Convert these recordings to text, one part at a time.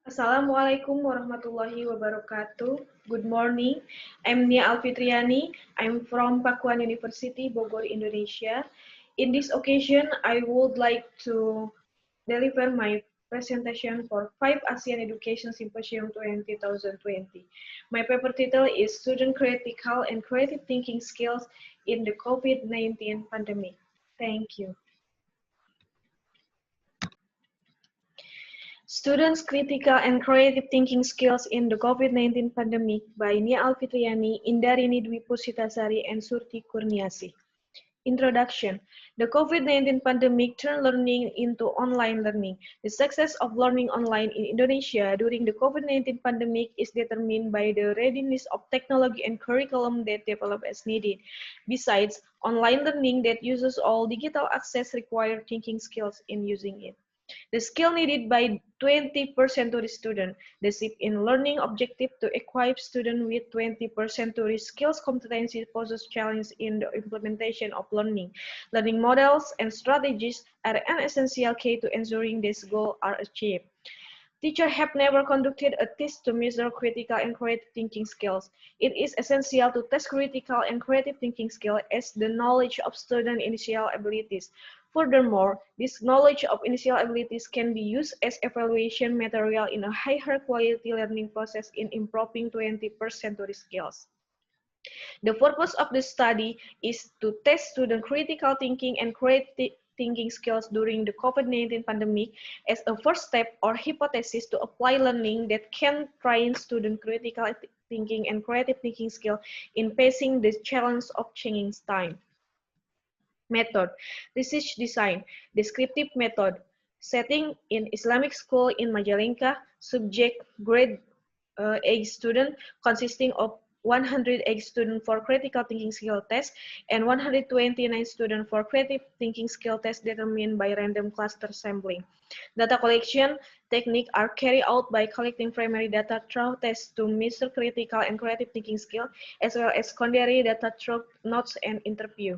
Assalamualaikum warahmatullahi wabarakatuh. Good morning. I'm Nia Alfitriani. I'm from Pakuan University, Bogor, Indonesia. In this occasion, I would like to deliver my presentation for 5 ASEAN Education Symposium 2020. My paper title is Student Critical and Creative Thinking Skills in the COVID-19 Pandemic. Thank you. Students' Critical and Creative Thinking Skills in the COVID-19 Pandemic by Nia Alfitriani, Indarini Dwi Pusitasari, and Surti Kurniasi. Introduction. The COVID-19 pandemic turned learning into online learning. The success of learning online in Indonesia during the COVID-19 pandemic is determined by the readiness of technology and curriculum that develop as needed. Besides, online learning that uses all digital access require thinking skills in using it. The skill needed by 20% to the student. The shift in learning objective to equip students with 20% to the skills competency poses challenge in the implementation of learning. Learning models and strategies are an essential key to ensuring this goal are achieved. Teachers have never conducted a test to measure critical and creative thinking skills. It is essential to test critical and creative thinking skills as the knowledge of student initial abilities. Furthermore, this knowledge of initial abilities can be used as evaluation material in a higher quality learning process in improving 20% to the skills. The purpose of the study is to test student critical thinking and creative thinking skills during the COVID-19 pandemic as a first step or hypothesis to apply learning that can train student critical thinking and creative thinking skill in facing the challenge of changing time. Method: research design, descriptive method, setting in Islamic school in Majalengka, subject grade A student consisting of 108 students for critical thinking skill test and 129 students for creative thinking skill test determined by random cluster sampling. Data collection techniques are carried out by collecting primary data through tests to measure critical and creative thinking skill, as well as secondary data through notes and interview.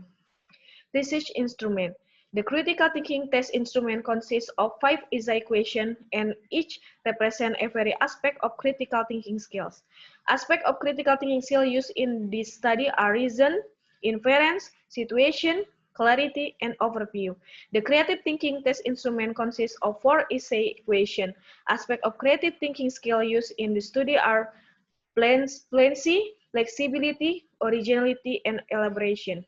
Research instrument. The critical thinking test instrument consists of 5 essay questions and each represents a very aspect of critical thinking skills. Aspects of critical thinking skill used in this study are reason, inference, situation, clarity, and overview. The creative thinking test instrument consists of 4 essay questions. Aspects of creative thinking skill used in the study are fluency, flexibility, originality, and elaboration.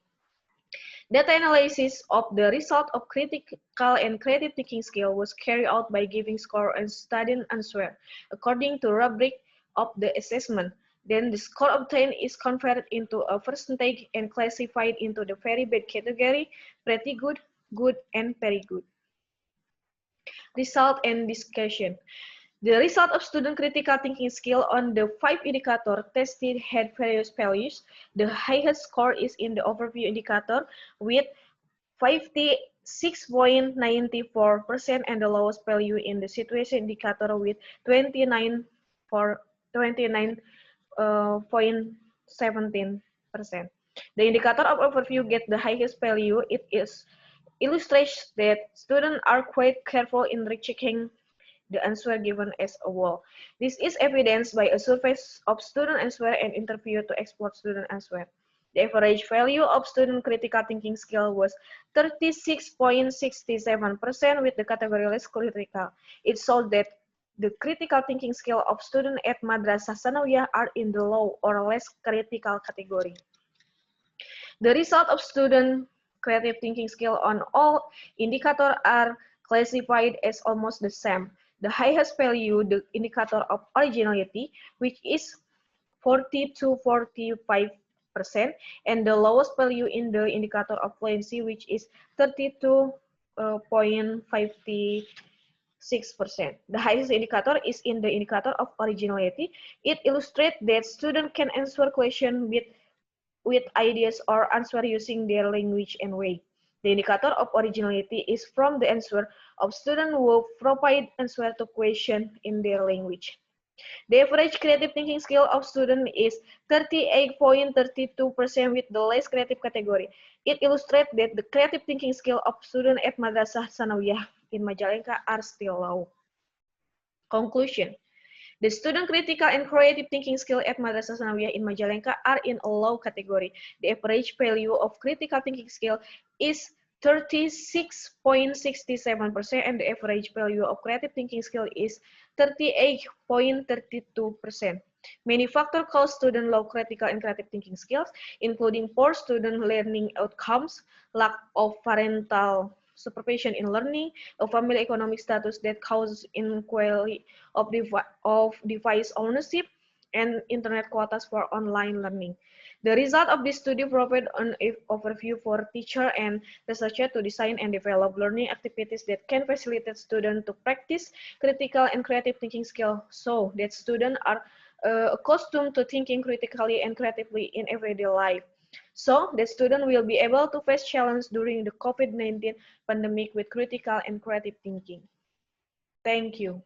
Data analysis of the result of critical and creative thinking skill was carried out by giving score and student answer according to rubric of the assessment. Then the score obtained is converted into a percentage and classified into the very bad category, pretty good, good, and very good. Result and discussion. The result of student critical thinking skill on the 5 indicators tested had various values. The highest score is in the overview indicator with 56.94% and the lowest value in the situation indicator with 29.17%. The indicator of overview gets the highest value. It illustrates that students are quite careful in rechecking the answer given as a whole. This is evidenced by a survey of student answer and interview to explore student answer. The average value of student critical thinking skill was 36.67% with the category less critical. It showed that the critical thinking skill of students at Madrasah Sanawiyah are in the low or less critical category. The result of student creative thinking skill on all indicators are classified as almost the same. The highest value, the indicator of originality, which is 40 to 45%, and the lowest value in the indicator of fluency, which is 32.56%. The highest indicator is in the indicator of originality. It illustrates that students can answer questions with ideas or answer using their language and way. The indicator of originality is from the answer of students who provide answer to question in their language. The average creative thinking skill of student is 38.32% with the less creative category. It illustrates that the creative thinking skill of students at Madrasah Sanawiyah in Majalengka are still low. Conclusion. The student critical and creative thinking skill at Madrasah Sanawiyah in Majalengka are in a low category. The average value of critical thinking skill is 36.67% and the average value of creative thinking skill is 38.32%. Many factors cause student low critical and creative thinking skills, including poor student learning outcomes, lack of parental supervision in learning, a family economic status that causes inequality of device ownership, and internet quotas for online learning. The result of this study provides an overview for teacher and researcher to design and develop learning activities that can facilitate students to practice critical and creative thinking skills so that students are accustomed to thinking critically and creatively in everyday life. So the student will be able to face challenges during the COVID-19 pandemic with critical and creative thinking. Thank you.